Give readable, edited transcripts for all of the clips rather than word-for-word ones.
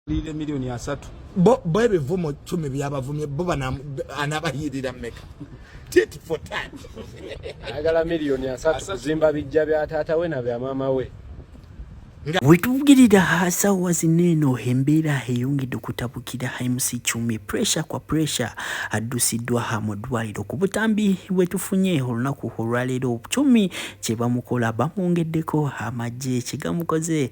Lile milioni ya 3 bo ebivumo 10 byabavumye bo anabayirira meka tit for tat agala milioni ya 3 kuzimba bijja bya taata we na bya mama we. Wetuvugirira hasawa zineno embeera eyongedde okutabukira MC Chumi. Pressure kwa pressure addusiddwa mu ddwaliro ku butambi bwetufunye olunaku olwaleero. Chumi kye bamukola bamwongeddeko amagye kigamukoze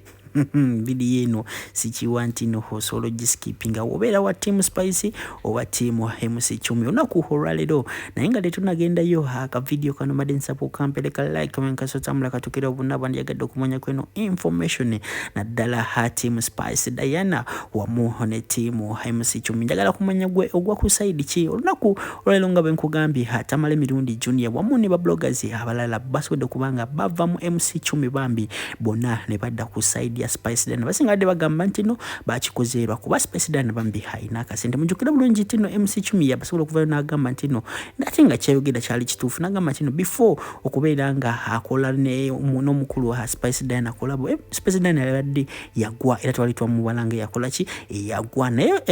bidi yeno sichiwantino solo jiskipinga obeera wa Team Spice owa Team MC Chumi olunaku olwaleero. Naye nga tetunagenda yo aka video kano madensa po kampeleka like comment kasotamula katukira obunaba ndiyagadde okumanya kweno information naddala ha Team Spice Diana wamu ne Team MC Chumi. Njagala kumanya gwe ogwa ku side ki olunaku olwaleero nga benkugambye Tamale Mirundi Junior wamu ne ba bloggers abalala basodde kubanga bava mu MC Chumi bambi bonna ne badda ku side Spice Diana basingadde bagamba nti no bakikozeerwa kuba Spice Diana bambi haina akasente. Mujukira bulungi tino MC Chumi yabasobola okuvayo n'agamba nti no natinga kyayogera kyali kituufu n'agamba nti no before okubeera nga akola n'omukulu wa Spice Diana kolabo Spice Diana yabadde yagwa era twalitwa mu balange yakola ki yagwa naye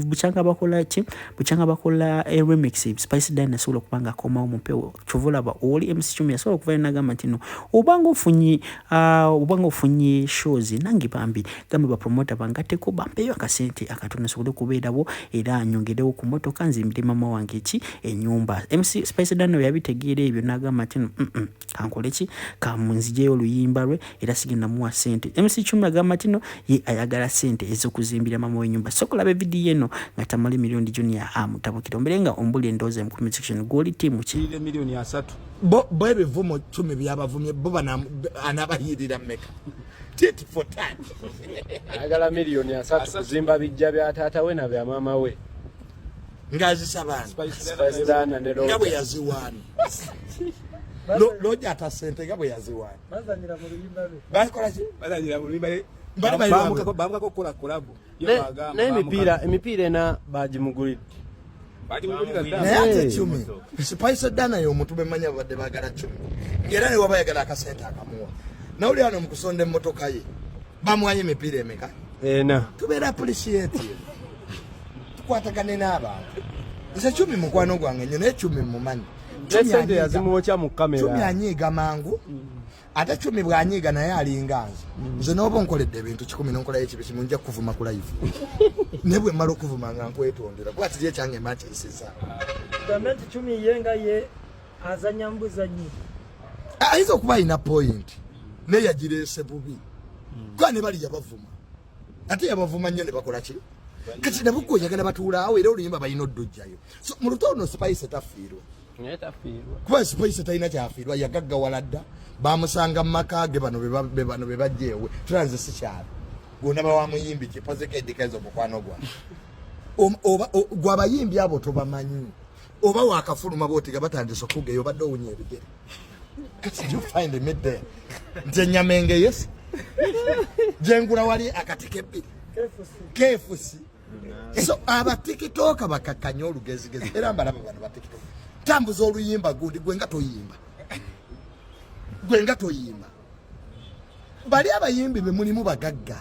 buchanga bakola remix Spice Diana asobola okubanga akomawo mumpewo kyovulaba oli MC Chumi yasobola okuvayo n'agamba nti no obanga ofunye shows nangi bambi gambe ba promoter bangateko bampeyo akasente akatona sobole kubeerabo era nyongerewo ku motoka nzimbire mama wange ki enyumba. MC Spice Diana yabitegeera ebyo n'agamba nti kankole ki kamunzijeyo oluyimba lwe era sigenda muwa sente. MC Chumi agamba nti no ye ayagala sente ezokuzimbira mama w'enyumba. Sokola video eno nga Tamale Mirundi Junior amutabukira omberenga ombuli endoze mu comment section goli team ki lile milioni ya 3 bo ebivumo 10 byabavumye bo anabayirira meka tit for tat agala milioni ya 3 kuzimba bijja bya taata we na bya mama we ngazi sabana Spice Diana ne ngabwe yaziwana loja ata sente ngabwe yaziwana bazanyira mu luyimba lwe bakola ki bazanyira mu luyimba bamuka ko kola collab na emipira ena bagimugulira naye ate Chumi Spice Diana y'omuntu bemanya badde bagala Chumi era ne wabayagala akasente akamuwa nawuli ano mukusonda emmotoka ye bamwaye emipira emeka ena tubeera appreciate tukwatagane n'abantu nze Chumi mukwano gwange nnyo naye Chumi mumanyi sente yazimwocha mu kamera Chumi anyiiga mangu ate Chumi bwanyiiga naye alinga nze n'oba nkoledde ebintu 10 n'nkolayo ekibi munja kuvuma ku live ne bwe mmala okuvuma nga nkwetondera kuba tiri ekyange makyesiza gavumenti Chumi yenga ye azanya mbuzanyi ayinza okuba alina point naye yagireese bubi kuba ne bali yabavuma ate yabavuma nnyo ne bakola ki kati nabuggo oyagala batuulaawo era oluyimba balina oddojjayo so mu lutono Spice tafiirwa kuba Spice talina kyafiirwa yagaggawala dda bamusanga mu maka ge bano be bajjeewe tulanze sikyala gonna bawamuyimbi kipozeko eddikaezo omukwano gwa gwabayimbi abo tobamanyi oba wakafuluma bootiga batandise okugeyo obadde owunya ebigere kati you find me there nze Nyamenge yes jengula wali akatike kefusi so abatikitoka bakakanya olugezigezi era mbalaba bano batikitoka tambuza oluyimba gundi gwenga toyimba bali abayimbi be mulimu bagagga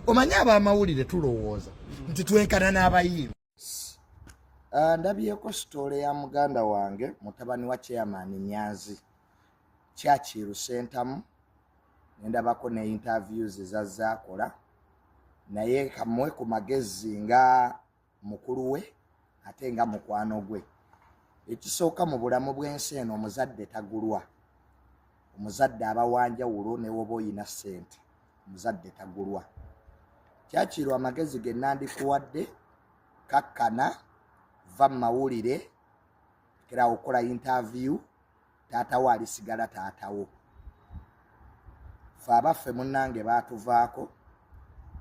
omanya abamawulire tulowooza nti twenkana n'abayimbi ndabyeko story ya muganda wange mutabani wa chairman Nyanzi Kyakiru Sentamu ndabako ne interviews zazzakola naye kamwe ku magezi nga mukulu we ate nga mukwano gwe ekisooka mu bulamu bw'ensi eno omuzadde tagulwa omuzadde abawanja wulo ne woba oyina ssente omuzadde tagulwa Kyakiru amagezi ge nandikuwadde kakkana va mawulire kera okola interview taata wa alisigala taatawo fa abaffe munnange baatuvaako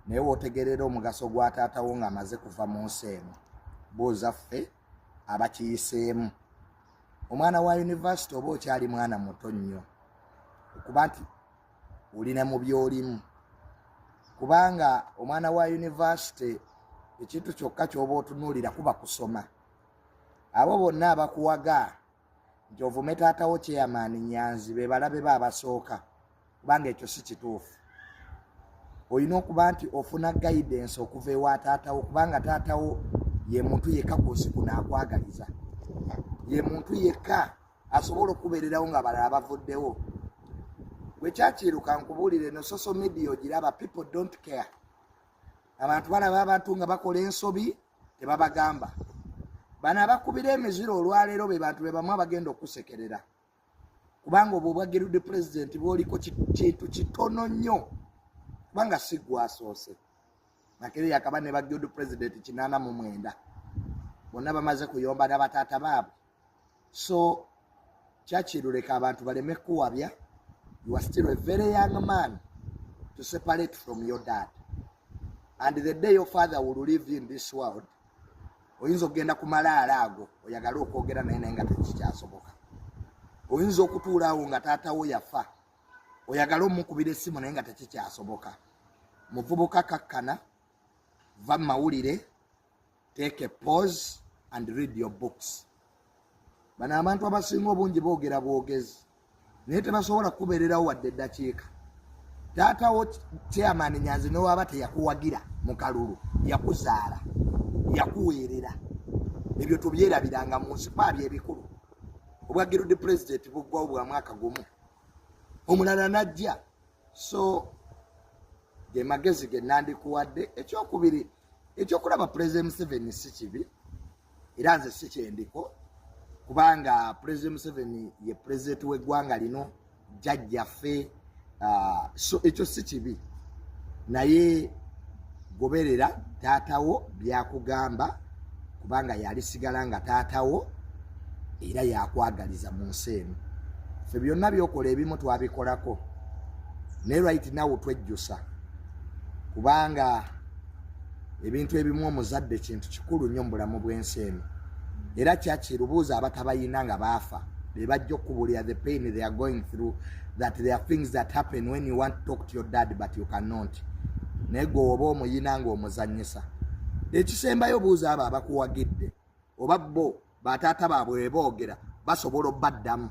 naye wootegerera omugaso gwa taatawo ng'amaze kuva mu nsi eno buuza ffe abakiyiseemu omwana wa university oba okyali mwana muto nnyo okuba nti olina mu byolimu kubanga omwana wa university ekintu kyokka ky'oba otunuulira kuba kusoma abo bonna abakuwaga nti ovume taatawo chairman Nyanzi be balabe be abasooka kubanga ekyo si kituufu olina okuba nti ofuna guidance okuva ewa taatawo kubanga taatawo ye muntu yekka kwosiku n'akwagaliza ye muntu yekka asobola okubeererawo nga balala bavuddewo gwe kyakiruka nkubuulire no social media ogiraba people don't care abantu balaba abantu nga bakola ensobi tebabagamba bano abakubira emiziro olwaleero be bantu be bamu abagenda okusekerera kubanga obwo obwagirudde pulezidenti bwoliko kintu kitono nnyo kubanga si gwasoose makere yakaba ne bagirudde pulezidenti 89 bonna bamaze kuyomba n'abataata baabwe so kyakiruleka abantu baleme kuwabya. You are still a very young man to separate from your dad. And the day your father will live in this world, oyinza okugenda kumalaala ago oyagala okwogera naye naye nga tekikyasoboka. Oyinza okutuulaawo nga taatawo yafa oyagala omukubira essimu naye nga tekikyasoboka. Muvubuka kakkana, va mu mawulire, take a pause and read your books. Bano abantu abasinga obungi boogera bwogezi naye tebasobola kubeererawo wadde eddakiika. Taatawo chairman Nyanzi n'owaba teyakuwagira mu kalulu yakuzaala yakuweerera ebyo tubyerabiranga mu nsipaabi ebikulu obwagirudde pulezidenti buggwawo bwa mwaka gumu omulala najja. So ge magezi ge nandikuwadde. Ekyokubiri ekyokulaba President Museveni si kibi era nze si kyendiko kubanga President Museveni ye president w'eggwanga lino jjajjaffe. So ekyo si kibi naye goberera taatawo byakugamba kubanga yalisigala nga taatawo era yakwagaliza mu nsi eno. Ffe byonna byokola ebimu twabikolako naye right now twejjusa kubanga ebintu ebimu omuzadde kintu kikulu nnyo mu bulamu bw'ensi eno era kyakirubuuza abatabayina nga baafa be bajja okubulira the pain they are going through, that there are things that happen when you want to talk to your dad but you cannot. Naye gwe oba omuyina ng'omuzannyisa ekisembayo buuza abo abakuwagidde oba bo bataata baabwe bwe boogera basobola obbaddamu.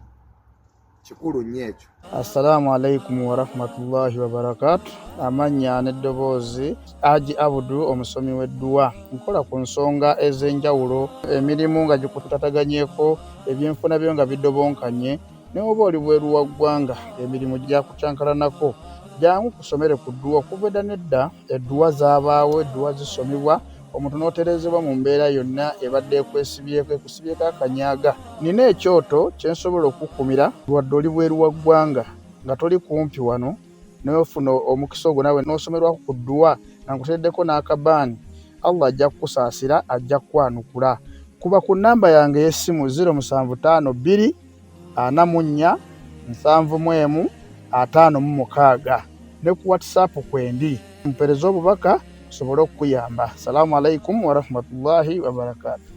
Kikulu nnyo ekyo. Assalamu alaikum warahmatullahi wabarakatuh. Amanya n'eddoboozi Haji Abudu omusomi w'edduwa. Nkola ku nsonga ez'enjawulo emirimu nga gikutataganyeko ebyenfuna byo nga bidobonkanye ne oba oli bweru wa ggwanga emirimu gyakucankalanako jangu kusomere ku dduwa okuva edda nedda edduwa zaabaawo edduwa zisomibwa omuntu n'oterezebwa mu mbeera yonna ebadde ekwesibyeko ekusibyeko akanyaaga. Nina ekyoto kyensobola okukumira wadde oli bweru wa ggwanga nga toli kumpi wano n'ofuna omukisa ogwo nawe n'osomerwako ku dduwa nga nkuteddeko n'akabaani Allah ajja kukusaasira ajja kukwanukula. Kuba ku nnamba yange y'essimu 075 2 44 751 ne ku WhatsApp kwendi mpereza obubaka sobolo okuyamba. Assalamu alaikum warahmatullahi wabarakatuh.